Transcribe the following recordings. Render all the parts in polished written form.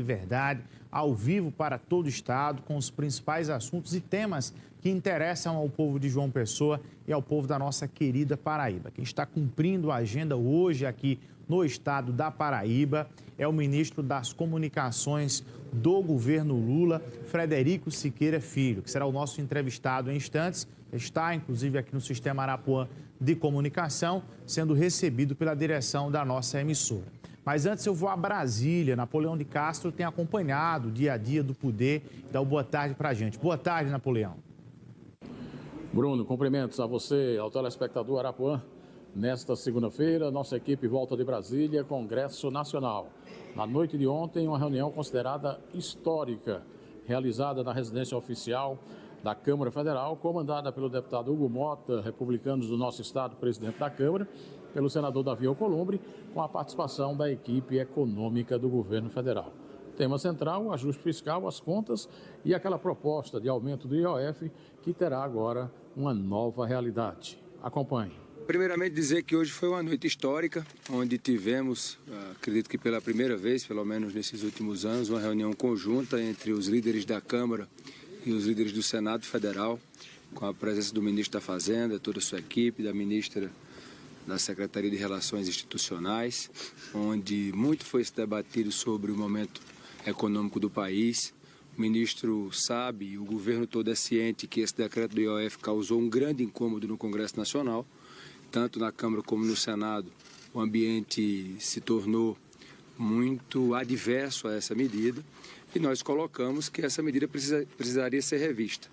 de verdade, ao vivo para todo o estado, com os principais assuntos e temas que interessam ao povo de João Pessoa e ao povo da nossa querida Paraíba. Quem está cumprindo a agenda hoje aqui no estado da Paraíba é o ministro das Comunicações do governo Lula, Frederico Siqueira Filho, que será o nosso entrevistado em instantes. Está, inclusive, aqui no Sistema Arapuã de Comunicação, sendo recebido pela direção da nossa emissora. Mas antes eu vou a Brasília. Napoleão de Castro tem acompanhado o dia a dia do poder e dá uma boa tarde para a gente. Boa tarde, Napoleão. Bruno, cumprimentos a você, ao telespectador Arapuã. Nesta segunda-feira, nossa equipe volta de Brasília, Congresso Nacional. Na noite de ontem, uma reunião considerada histórica, realizada na residência oficial da Câmara Federal, comandada pelo deputado Hugo Mota, republicanos do nosso estado, presidente da Câmara, pelo senador Davi Alcolumbre, com a participação da equipe econômica do governo federal. Tema central, o ajuste fiscal, as contas e aquela proposta de aumento do IOF, que terá agora uma nova realidade. Acompanhe. Primeiramente dizer que hoje foi uma noite histórica, onde tivemos, acredito que pela primeira vez, pelo menos nesses últimos anos, uma reunião conjunta entre os líderes da Câmara e os líderes do Senado Federal, com a presença do ministro da Fazenda, toda a sua equipe, da ministra da Secretaria de Relações Institucionais, onde muito foi se debatido sobre o momento econômico do país. O ministro sabe, e o governo todo é ciente, que esse decreto do IOF causou um grande incômodo no Congresso Nacional, tanto na Câmara como no Senado. O ambiente se tornou muito adverso a essa medida e nós colocamos que essa medida precisaria ser revista.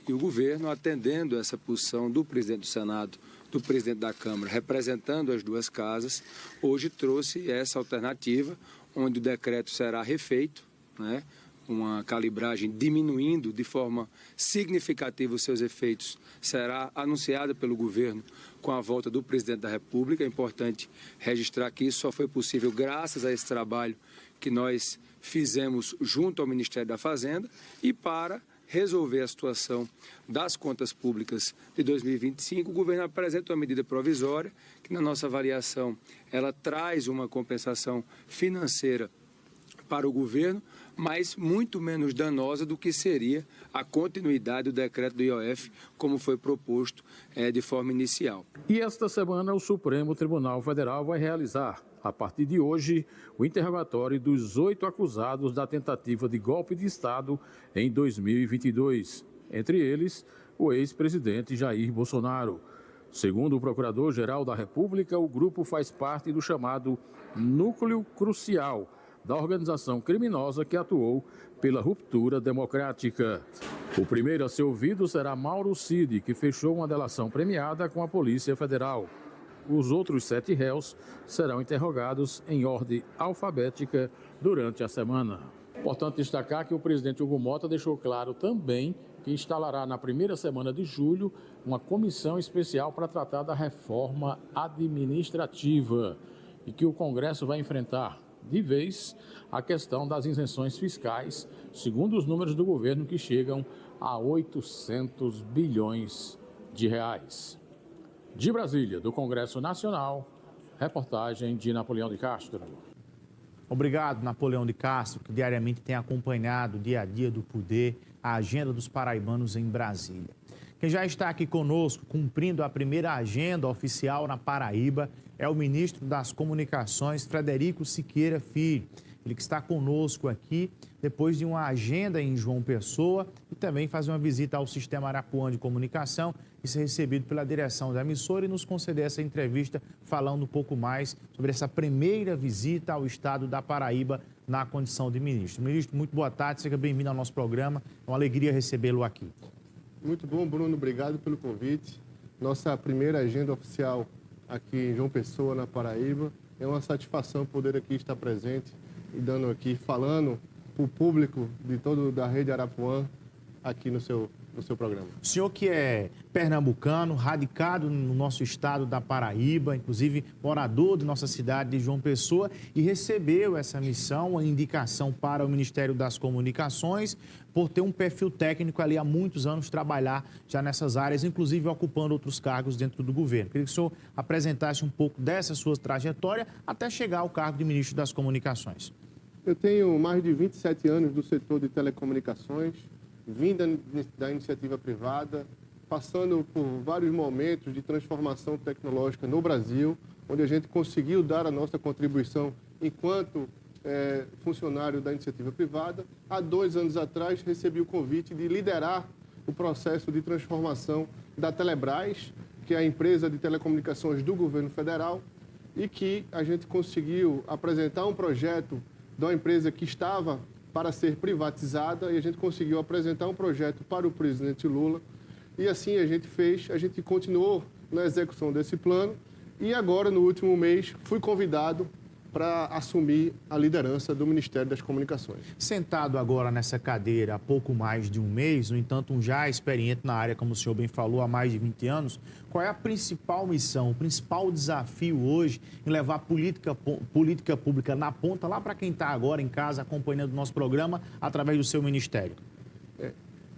E o governo, atendendo essa posição do presidente do Senado, do presidente da Câmara, representando as duas casas, hoje trouxe essa alternativa, onde o decreto será refeito, né? Uma calibragem diminuindo de forma significativa os seus efeitos, será anunciada pelo governo com a volta do presidente da República. É importante registrar que isso só foi possível graças a esse trabalho que nós fizemos junto ao Ministério da Fazenda e para resolver a situação das contas públicas de 2025, o governo apresenta uma medida provisória que, na nossa avaliação, ela traz uma compensação financeira para o governo, mas muito menos danosa do que seria a continuidade do decreto do IOF, como foi proposto de forma inicial. E esta semana o Supremo Tribunal Federal vai realizar, a partir de hoje, o interrogatório dos 8 acusados da tentativa de golpe de Estado em 2022. Entre eles, o ex-presidente Jair Bolsonaro. Segundo o Procurador-Geral da República, o grupo faz parte do chamado Núcleo Crucial da organização criminosa que atuou pela ruptura democrática. O primeiro a ser ouvido será Mauro Cid, que fechou uma delação premiada com a Polícia Federal. Os outros 7 réus serão interrogados em ordem alfabética durante a semana. Importante destacar que o presidente Hugo Mota deixou claro também que instalará na primeira semana de julho uma comissão especial para tratar da reforma administrativa e que o Congresso vai enfrentar de vez a questão das isenções fiscais, segundo os números do governo, que chegam a 800 bilhões de reais. De Brasília, do Congresso Nacional, reportagem de Napoleão de Castro. Obrigado, Napoleão de Castro, que diariamente tem acompanhado o dia a dia do poder, a agenda dos paraibanos em Brasília. Quem já está aqui conosco, cumprindo a primeira agenda oficial na Paraíba, é o ministro das Comunicações, Frederico Siqueira Filho. Ele que está conosco aqui depois de uma agenda em João Pessoa e também fazer uma visita ao Sistema Arapuã de Comunicação e ser recebido pela direção da emissora e nos conceder essa entrevista falando um pouco mais sobre essa primeira visita ao estado da Paraíba na condição de ministro. Ministro, muito boa tarde, seja bem-vindo ao nosso programa. É uma alegria recebê-lo aqui. Muito bom, Bruno. Obrigado pelo convite. Nossa primeira agenda oficial aqui em João Pessoa, na Paraíba. É uma satisfação poder aqui estar presente e dando aqui, falando para o público de todo da Rede Arapuã aqui no seu programa. O senhor que é pernambucano, radicado no nosso estado da Paraíba, inclusive morador de nossa cidade de João Pessoa, e recebeu essa missão, a indicação para o Ministério das Comunicações, por ter um perfil técnico ali há muitos anos, trabalhar já nessas áreas, inclusive ocupando outros cargos dentro do governo. Queria que o senhor apresentasse um pouco dessa sua trajetória até chegar ao cargo de Ministro das Comunicações. Eu tenho mais de 27 anos do setor de telecomunicações, vim da iniciativa privada, passando por vários momentos de transformação tecnológica no Brasil, onde a gente conseguiu dar a nossa contribuição enquanto funcionário da iniciativa privada. Há 2 anos atrás, recebi o convite de liderar o processo de transformação da Telebrás, que é a empresa de telecomunicações do governo federal, e que a gente conseguiu apresentar um projeto de uma empresa que estava para ser privatizada, e a gente conseguiu apresentar um projeto para o presidente Lula, e assim a gente continuou na execução desse plano, e agora, no último mês, fui convidado para assumir a liderança do Ministério das Comunicações. Sentado agora nessa cadeira há pouco mais de um mês, no entanto, um já experiente na área, como o senhor bem falou, há mais de 20 anos, qual é a principal missão, o principal desafio hoje em levar política pública na ponta, lá para quem está agora em casa acompanhando o nosso programa através do seu ministério?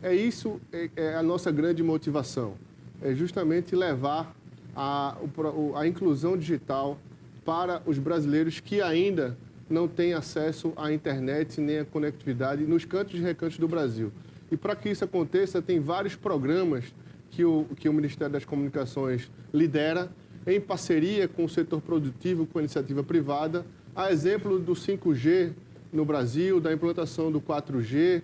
Isso é a nossa grande motivação, é justamente levar a inclusão digital para os brasileiros que ainda não têm acesso à internet nem à conectividade nos cantos e recantos do Brasil. E para que isso aconteça, tem vários programas que o Ministério das Comunicações lidera, em parceria com o setor produtivo, com a iniciativa privada, a exemplo do 5G no Brasil, da implantação do 4G,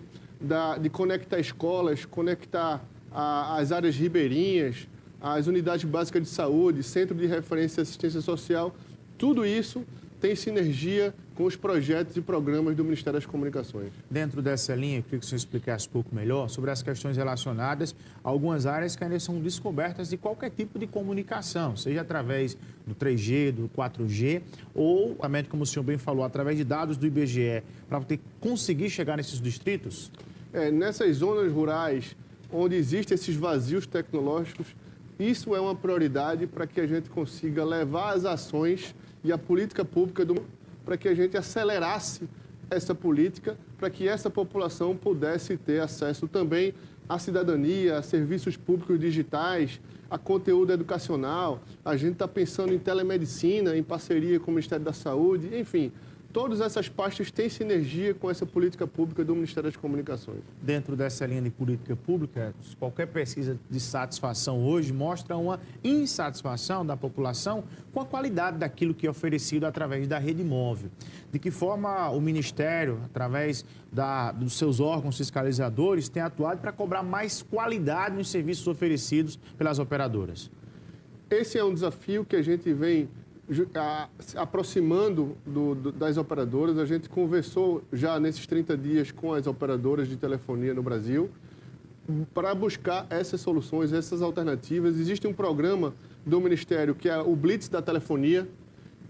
de conectar escolas, conectar as áreas ribeirinhas, as unidades básicas de saúde, centro de referência e assistência social. Tudo isso tem sinergia com os projetos e programas do Ministério das Comunicações. Dentro dessa linha, eu queria que o senhor explicasse um pouco melhor sobre as questões relacionadas a algumas áreas que ainda são descobertas de qualquer tipo de comunicação, seja através do 3G, do 4G, ou, como o senhor bem falou, através de dados do IBGE, para conseguir chegar nesses distritos? Nessas zonas rurais, onde existem esses vazios tecnológicos, isso é uma prioridade para que a gente consiga levar as ações e a política pública para que a gente acelerasse essa política, para que essa população pudesse ter acesso também à cidadania, a serviços públicos digitais, a conteúdo educacional. A gente está pensando em telemedicina, em parceria com o Ministério da Saúde, enfim. Todas essas pastas têm sinergia com essa política pública do Ministério das Comunicações. Dentro dessa linha de política pública, qualquer pesquisa de satisfação hoje mostra uma insatisfação da população com a qualidade daquilo que é oferecido através da rede móvel. De que forma o Ministério, através dos seus órgãos fiscalizadores, tem atuado para cobrar mais qualidade nos serviços oferecidos pelas operadoras? Esse é um desafio que a gente vem aproximando das operadoras. A gente conversou já nesses 30 dias com as operadoras de telefonia no Brasil para buscar essas soluções, essas alternativas. Existe um programa do Ministério que é o Blitz da Telefonia,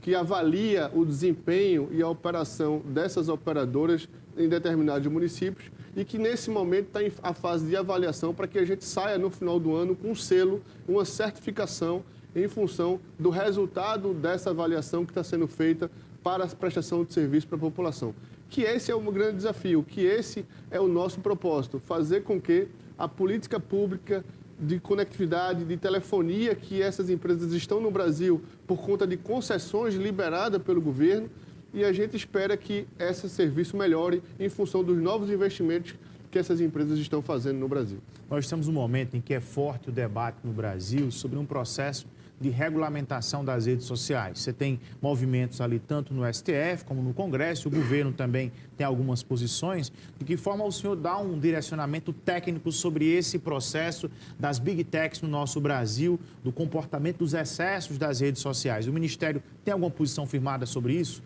que avalia o desempenho e a operação dessas operadoras em determinados municípios e que nesse momento está em a fase de avaliação para que a gente saia no final do ano com um selo, uma certificação em função do resultado dessa avaliação que está sendo feita para a prestação de serviço para a população. Que esse é um grande desafio, que esse é o nosso propósito, fazer com que a política pública de conectividade, de telefonia que essas empresas estão no Brasil por conta de concessões liberadas pelo governo, e a gente espera que esse serviço melhore em função dos novos investimentos que essas empresas estão fazendo no Brasil. Nós estamos num momento em que é forte o debate no Brasil sobre um processo de regulamentação das redes sociais. Você tem movimentos ali tanto no STF como no Congresso, o governo também tem algumas posições. De que forma o senhor dá um direcionamento técnico sobre esse processo das Big Techs no nosso Brasil, do comportamento dos excessos das redes sociais? O Ministério tem alguma posição firmada sobre isso?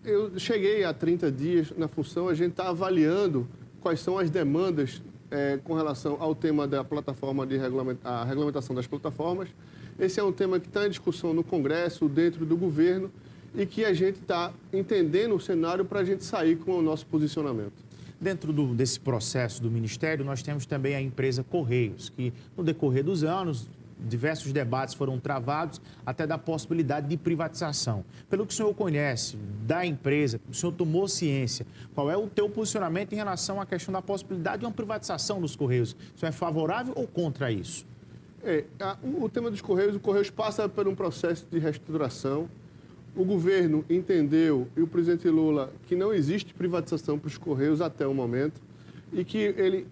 Eu cheguei há 30 dias na função, a gente está avaliando quais são as demandas com relação ao tema da plataforma a regulamentação das plataformas. Esse é um tema que está em discussão no Congresso, dentro do governo, e que a gente está entendendo o cenário para a gente sair com o nosso posicionamento. Dentro desse processo do Ministério, nós temos também a empresa Correios, que no decorrer dos anos, diversos debates foram travados até da possibilidade de privatização. Pelo que o senhor conhece da empresa, o senhor tomou ciência, qual é o teu posicionamento em relação à questão da possibilidade de uma privatização dos Correios? O senhor é favorável ou contra isso? O tema dos Correios, o Correios passa por um processo de reestruturação. o governo entendeu, e o presidente Lula, que não existe privatização para os Correios até o momento, e que ele,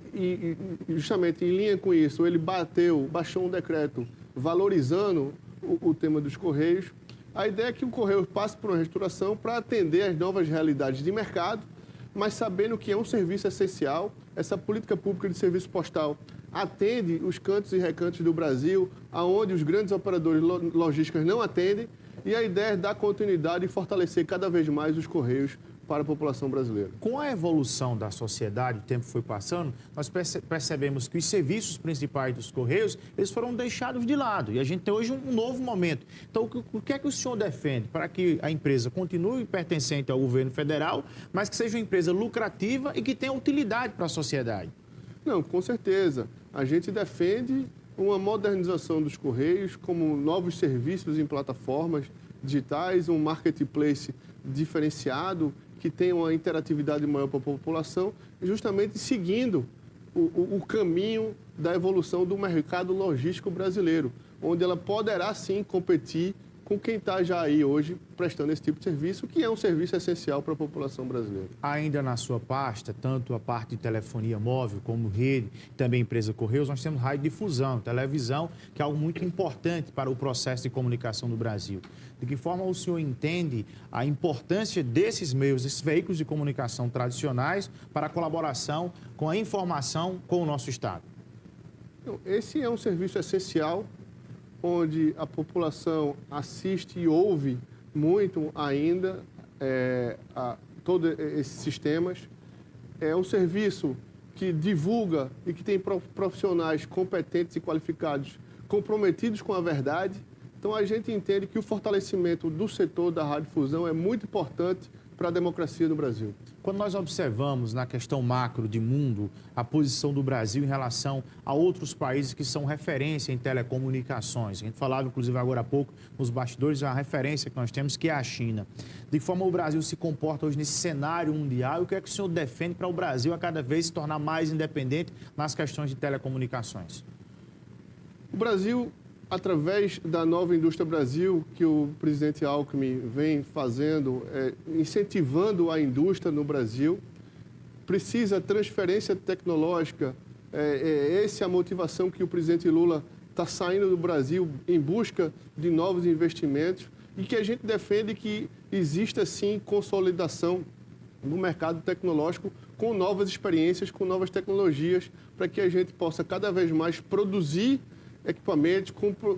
justamente em linha com isso, ele baixou um decreto valorizando o tema dos Correios. A ideia é que o Correio passe por uma reestruturação para atender às novas realidades de mercado, mas sabendo que é um serviço essencial. Essa política pública de serviço postal atende os cantos e recantos do Brasil, aonde os grandes operadores logísticos não atendem, e a ideia é dar continuidade e fortalecer cada vez mais os Correios para a população brasileira. Com a evolução da sociedade, o tempo foi passando, nós percebemos que os serviços principais dos Correios, eles foram deixados de lado. E a gente tem hoje um novo momento. Então, o que é que o senhor defende para que a empresa continue pertencente ao governo federal, mas que seja uma empresa lucrativa e que tenha utilidade para a sociedade? Não, com certeza. A gente defende uma modernização dos Correios, como novos serviços em plataformas digitais, um marketplace diferenciado, que tenha uma interatividade maior para a população, justamente seguindo o caminho da evolução do mercado logístico brasileiro, onde ela poderá sim competir com quem está já aí hoje prestando esse tipo de serviço, que é um serviço essencial para a população brasileira. Ainda na sua pasta, tanto a parte de telefonia móvel como rede, também empresa Correios, nós temos radiodifusão, televisão, que é algo muito importante para o processo de comunicação do Brasil. De que forma o senhor entende a importância desses meios, desses veículos de comunicação tradicionais para a colaboração com a informação com o nosso Estado? Esse é um serviço essencial, onde a população assiste e ouve muito ainda todos esses sistemas. É um serviço que divulga e que tem profissionais competentes e qualificados, comprometidos com a verdade. Então, a gente entende que o fortalecimento do setor da radiodifusão é muito importante para a democracia no Brasil. Quando nós observamos na questão macro de mundo a posição do Brasil em relação a outros países que são referência em telecomunicações, a gente falava inclusive agora há pouco nos bastidores a referência que nós temos que é a China. De que forma o Brasil se comporta hoje nesse cenário mundial e o que é que o senhor defende para o Brasil a cada vez se tornar mais independente nas questões de telecomunicações? O Brasil, através da Nova Indústria Brasil, que o presidente Alckmin vem fazendo, incentivando a indústria no Brasil, precisa transferência tecnológica. Essa é a motivação que o presidente Lula está saindo do Brasil em busca de novos investimentos e que a gente defende que exista, sim, consolidação no mercado tecnológico com novas experiências, com novas tecnologias, para que a gente possa cada vez mais produzir equipamentos,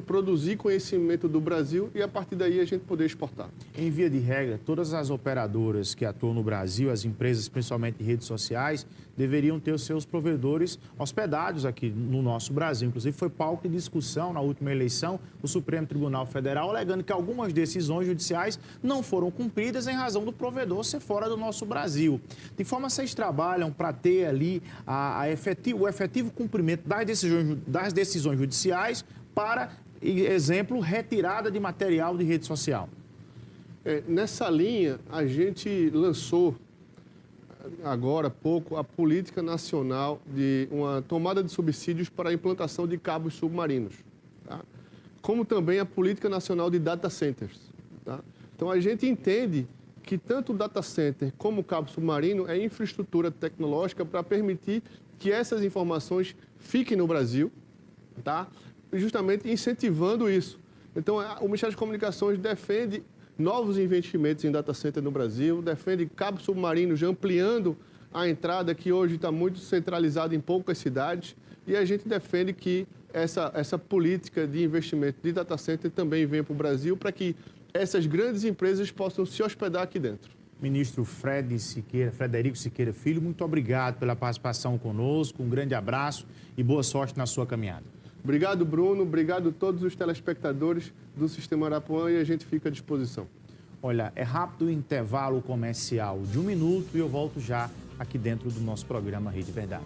produzir conhecimento do Brasil e, a partir daí, a gente poder exportar. Em via de regra, todas as operadoras que atuam no Brasil, as empresas, principalmente de redes sociais, deveriam ter os seus provedores hospedados aqui no nosso Brasil. Inclusive, foi palco de discussão na última eleição do Supremo Tribunal Federal, alegando que algumas decisões judiciais não foram cumpridas em razão do provedor ser fora do nosso Brasil. De forma vocês trabalham para ter ali o efetivo cumprimento das decisões judiciais para, exemplo, retirada de material de rede social. Nessa linha, a gente lançou agora há pouco a política nacional de uma tomada de subsídios para a implantação de cabos submarinos, tá? Como também a política nacional de data centers, tá? Então a gente entende que tanto o data center como o cabo submarino é infraestrutura tecnológica para permitir que essas informações fiquem no Brasil, tá? Justamente incentivando isso. Então o Ministério das Comunicações defende novos investimentos em data center no Brasil, defende cabos submarinos ampliando a entrada, que hoje está muito centralizada em poucas cidades, e a gente defende que essa política de investimento de data center também venha para o Brasil, para que essas grandes empresas possam se hospedar aqui dentro. Ministro Frederico Siqueira Filho, muito obrigado pela participação conosco, um grande abraço e boa sorte na sua caminhada. Obrigado, Bruno. Obrigado a todos os telespectadores do Sistema Arapuã, e a gente fica à disposição. Olha, é rápido o intervalo comercial de 1 minuto e eu volto já aqui dentro do nosso programa Rede Verdade.